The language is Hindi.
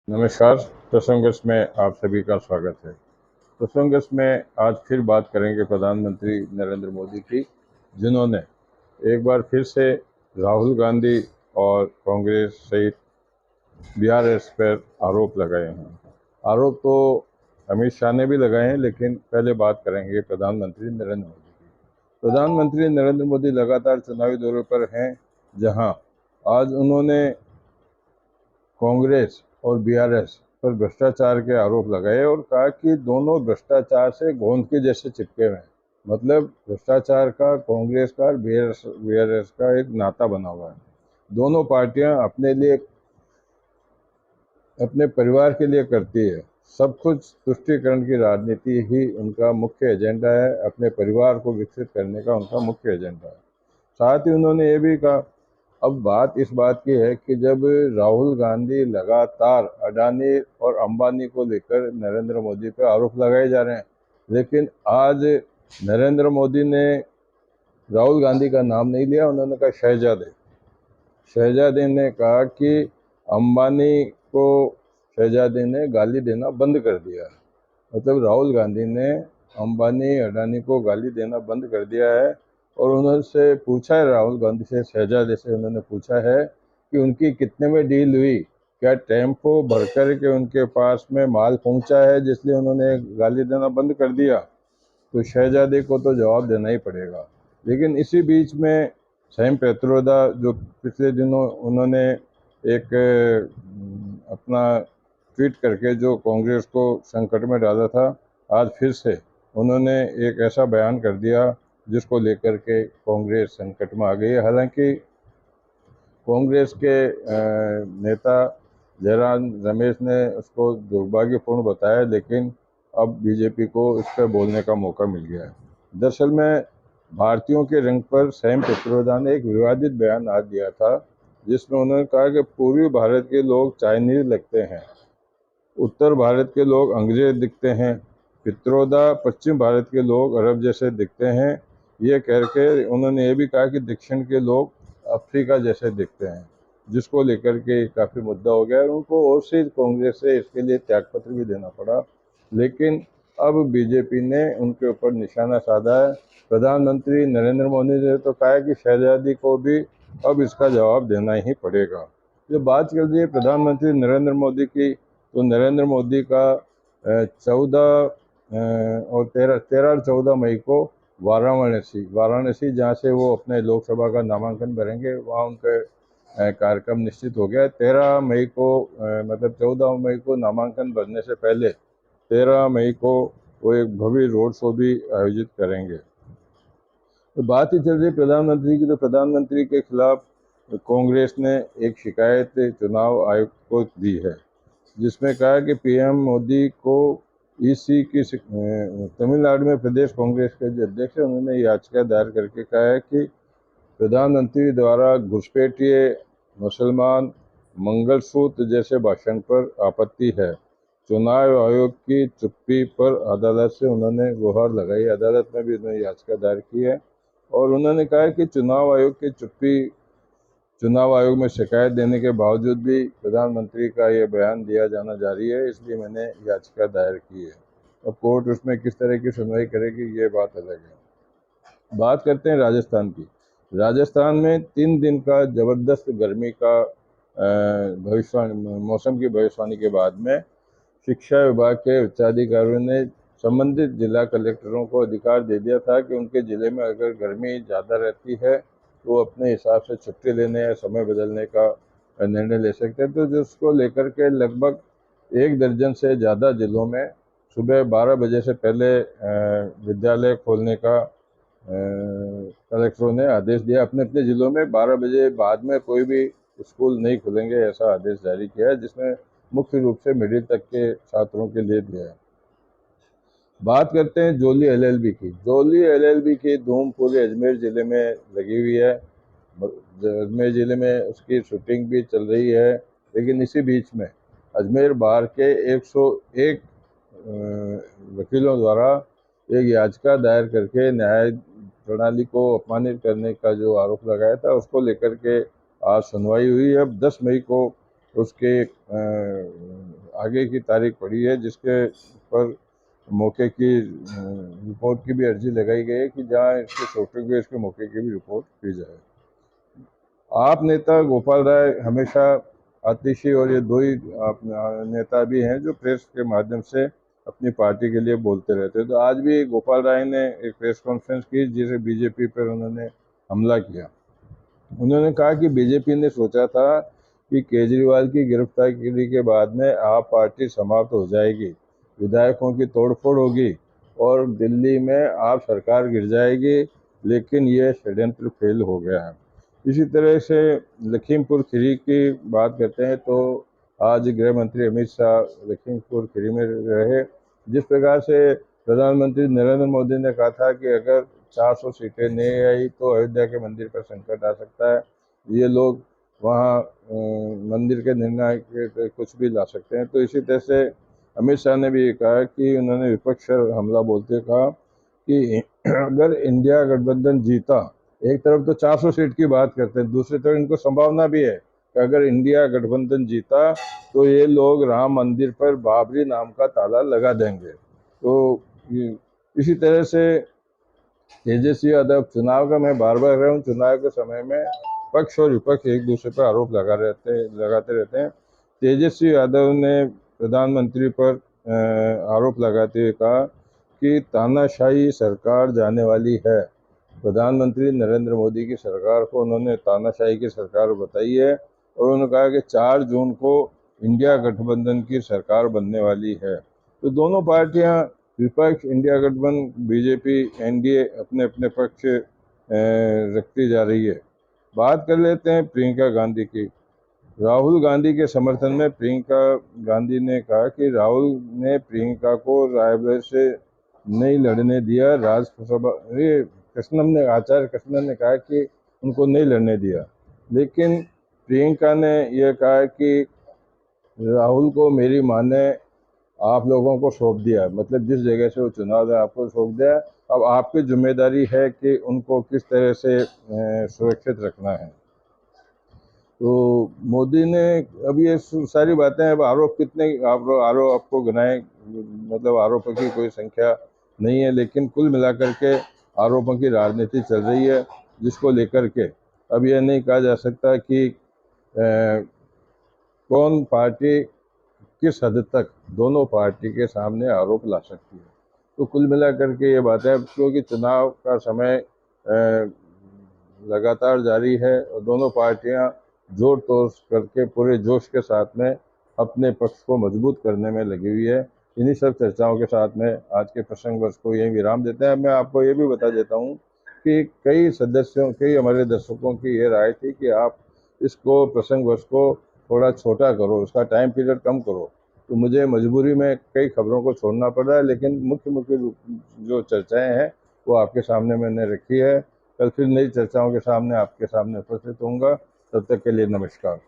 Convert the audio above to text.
नमस्कार। प्रसंगस में आप सभी का स्वागत है। प्रसंगस में आज फिर बात करेंगे प्रधानमंत्री नरेंद्र मोदी की, जिन्होंने एक बार फिर से राहुल गांधी और कांग्रेस सहित बीआरएस पर आरोप लगाए हैं। आरोप तो अमित शाह ने भी लगाए हैं, लेकिन पहले बात करेंगे प्रधानमंत्री नरेंद्र मोदी की। प्रधानमंत्री नरेंद्र मोदी लगातार चुनावी दौरे पर हैं, जहां आज उन्होंने कांग्रेस और बीआरएस पर भ्रष्टाचार के आरोप लगाए और कहा कि दोनों भ्रष्टाचार से गोंद के जैसे चिपके हुए हैं। मतलब भ्रष्टाचार का कांग्रेस का और बीआरएस का एक नाता बना हुआ है। दोनों पार्टियां अपने लिए, अपने परिवार के लिए करती है। सब कुछ तुष्टीकरण की राजनीति ही उनका मुख्य एजेंडा है। अपने परिवार को विकसित करने का उनका मुख्य एजेंडा है। साथ ही उन्होंने ये भी कहा, अब बात इस बात की है कि जब राहुल गांधी लगातार अडानी और अंबानी को लेकर नरेंद्र मोदी पर आरोप लगाए जा रहे हैं, लेकिन आज नरेंद्र मोदी ने राहुल गांधी का नाम नहीं लिया। उन्होंने कहा शहजादे ने कहा कि अंबानी को शहजादे ने गाली देना बंद कर दिया। मतलब राहुल गांधी ने अंबानी अडानी को गाली देना बंद कर दिया है। और उन्होंने पूछा है, राहुल गांधी से, शहजादे से उन्होंने पूछा है कि उनकी कितने में डील हुई, क्या टेम्पो भर कर के उनके पास में माल पहुंचा है जिसलिए उन्होंने गाली देना बंद कर दिया। तो शहजादे को तो जवाब देना ही पड़ेगा। लेकिन इसी बीच में सैम पेत्रोदा, जो पिछले दिनों उन्होंने एक अपना ट्वीट करके जो कांग्रेस को संकट में डाला था, आज फिर से उन्होंने एक ऐसा बयान कर दिया जिसको लेकर के कांग्रेस संकट में आ गई है। हालांकि कांग्रेस के नेता जयराम रमेश ने उसको दुर्भाग्यपूर्ण बताया, लेकिन अब बीजेपी को इस पर बोलने का मौका मिल गया है। दरअसल में भारतीयों के रंग पर सैम पेत्रोदा ने एक विवादित बयान आज दिया था, जिसमें उन्होंने कहा कि पूर्वी भारत के लोग चाइनीज लगते हैं, उत्तर भारत के लोग अंग्रेज दिखते हैं, पित्रोदा पश्चिम भारत के लोग अरब जैसे दिखते हैं। ये कह के उन्होंने ये भी कहा कि दक्षिण के लोग अफ्रीका जैसे दिखते हैं, जिसको लेकर के काफ़ी मुद्दा हो गया और उनको और से कांग्रेस से इसके लिए त्यागपत्र भी देना पड़ा। लेकिन अब बीजेपी ने उनके ऊपर निशाना साधा है। प्रधानमंत्री नरेंद्र मोदी ने तो कहा है कि शहजादी को भी अब इसका जवाब देना ही पड़ेगा। जब बात कर रही है प्रधानमंत्री नरेंद्र मोदी की, तो नरेंद्र मोदी का 14 और 13 और 14 मई को वाराणसी जहाँ से वो अपने लोकसभा का नामांकन भरेंगे, वहाँ उनका कार्यक्रम निश्चित हो गया है। 13 मई को मतलब 14 मई को नामांकन भरने से पहले 13 मई को वो एक भव्य रोड शो भी आयोजित करेंगे। तो बात ही चल रही प्रधानमंत्री की, तो प्रधानमंत्री के खिलाफ कांग्रेस ने एक शिकायत चुनाव आयोग को दी है, जिसमें कहा कि पीएम मोदी को ईसी की तमिलनाडु में प्रदेश कांग्रेस के जो अध्यक्ष हैं, उन्होंने याचिका दायर करके कहा है कि प्रधानमंत्री द्वारा घुसपैठिए, मुसलमान, मंगलसूत्र जैसे भाषण पर आपत्ति है। चुनाव आयोग की चुप्पी पर अदालत से उन्होंने गुहार लगाई। अदालत में भी उन्होंने याचिका दायर की है और उन्होंने कहा कि चुनाव आयोग में शिकायत देने के बावजूद भी प्रधानमंत्री का ये बयान दिया जाना जारी है, इसलिए मैंने याचिका दायर की है। अब कोर्ट उसमें किस तरह की सुनवाई करेगी, ये बात अलग है। बात करते हैं राजस्थान की। राजस्थान में 3 दिन का जबरदस्त गर्मी का भविष्यवाणी, मौसम की भविष्यवाणी के बाद में शिक्षा विभाग के उच्चाधिकारियों ने संबंधित जिला कलेक्टरों को अधिकार दे दिया था कि उनके जिले में अगर गर्मी ज़्यादा रहती है तो वो अपने हिसाब से छुट्टी लेने या समय बदलने का निर्णय ले सकते हैं। तो जिसको लेकर के लगभग 1 दर्जन से ज़्यादा जिलों में सुबह 12 बजे से पहले विद्यालय खोलने का कलेक्टरों ने आदेश दिया। अपने अपने जिलों में 12 बजे बाद में कोई भी स्कूल नहीं खुलेंगे, ऐसा आदेश जारी किया है, जिसमें मुख्य रूप से मिडिल तक के छात्रों के लिए दिया है। बात करते हैं जोली एलएलबी की। जोली एलएलबी की धूम पूरे अजमेर ज़िले में लगी हुई है। अजमेर ज़िले में उसकी शूटिंग भी चल रही है। लेकिन इसी बीच में अजमेर बार के 101 वकीलों द्वारा एक याचिका दायर करके न्याय प्रणाली को अपमानित करने का जो आरोप लगाया था, उसको लेकर के आज सुनवाई हुई। अब 10 मई को उसके आगे की तारीख पड़ी है, जिसके पर मौके की रिपोर्ट की भी अर्जी लगाई गई है कि जहाँ इसके छोटे हुए इसके मौके की भी रिपोर्ट की जाए। आप नेता गोपाल राय हमेशा आतिशी और ये दो ही नेता भी हैं जो प्रेस के माध्यम से अपनी पार्टी के लिए बोलते रहते हैं। तो आज भी गोपाल राय ने एक प्रेस कॉन्फ्रेंस की जिसे बीजेपी पर उन्होंने हमला किया। उन्होंने कहा कि बीजेपी ने सोचा था कि केजरीवाल की गिरफ्तारी के बाद में आप पार्टी समाप्त हो जाएगी, विधायकों की तोड़फोड़ होगी और दिल्ली में आप सरकार गिर जाएगी, लेकिन ये षड्यंत्र फेल हो गया है। इसी तरह से लखीमपुर खीरी की बात करते हैं तो आज गृह मंत्री अमित शाह लखीमपुर खीरी में रहे। जिस प्रकार से प्रधानमंत्री नरेंद्र मोदी ने कहा था कि अगर 400 सीटें नहीं आई तो अयोध्या के मंदिर पर संकट आ सकता है, ये लोग वहाँ मंदिर के निर्णय के कुछ भी ला सकते हैं। तो इसी तरह से अमित शाह ने भी कहा कि उन्होंने विपक्ष पर हमला बोलते हुए कहा कि अगर इंडिया गठबंधन जीता, एक तरफ तो 400 सीट की बात करते हैं, दूसरी तरफ इनको संभावना भी है कि अगर इंडिया गठबंधन जीता तो ये लोग राम मंदिर पर बाबरी नाम का ताला लगा देंगे। तो इसी तरह से तेजस्वी यादव, चुनाव का मैं बार बार कह रहा हूँ, चुनाव के समय में पक्ष और विपक्ष एक दूसरे पर आरोप लगाते रहते हैं। तेजस्वी यादव ने प्रधानमंत्री पर आरोप लगाते हुए कहा कि तानाशाही सरकार जाने वाली है। प्रधानमंत्री नरेंद्र मोदी की सरकार को उन्होंने तानाशाही की सरकार बताई है और उन्होंने कहा कि 4 जून को इंडिया गठबंधन की सरकार बनने वाली है। तो दोनों पार्टियां, विपक्ष, इंडिया गठबंधन, बीजेपी, एनडीए अपने अपने पक्ष रखती जा रही है। बात कर लेते हैं प्रियंका गांधी की। राहुल गांधी के समर्थन में प्रियंका गांधी ने कहा कि राहुल ने प्रियंका को रायबरेली से नहीं लड़ने दिया। राज्यसभा आचार्य कृष्णन ने कहा कि उनको नहीं लड़ने दिया, लेकिन प्रियंका ने यह कहा कि राहुल को मेरी मां ने आप लोगों को सौंप दिया, मतलब जिस जगह से वो चुनाव है आपको सौंप दिया। अब आपकी जिम्मेदारी है कि उनको किस तरह से सुरक्षित रखना है। तो मोदी ने अब ये सारी बातें, अब आरोप कितने आरोप आपको गिनाए, मतलब आरोपों की कोई संख्या नहीं है, लेकिन कुल मिलाकर के आरोपों की राजनीति चल रही है, जिसको लेकर के अब यह नहीं कहा जा सकता कि कौन पार्टी किस हद तक दोनों पार्टी के सामने आरोप ला सकती है। तो कुल मिलाकर के ये बात है, क्योंकि चुनाव का समय लगातार जारी है और दोनों पार्टियां जोर तोड़ करके पूरे जोश के साथ में अपने पक्ष को मजबूत करने में लगी हुई है। इन्हीं सब चर्चाओं के साथ में आज के प्रसंग वर्ष को यही विराम देते हैं। मैं आपको ये भी बता देता हूँ कि कई हमारे दर्शकों की ये राय थी कि आप इसको प्रसंग वर्ष को थोड़ा छोटा करो, उसका टाइम पीरियड कम करो। तो मुझे मजबूरी में कई खबरों को छोड़ना पड़ रहा है, लेकिन मुख्य जो चर्चाएं हैं वो आपके सामने मैंने रखी है। कल फिर नई चर्चाओं के सामने आपके सामने उपस्थित होऊंगा। तब तक के लिए नमस्कार।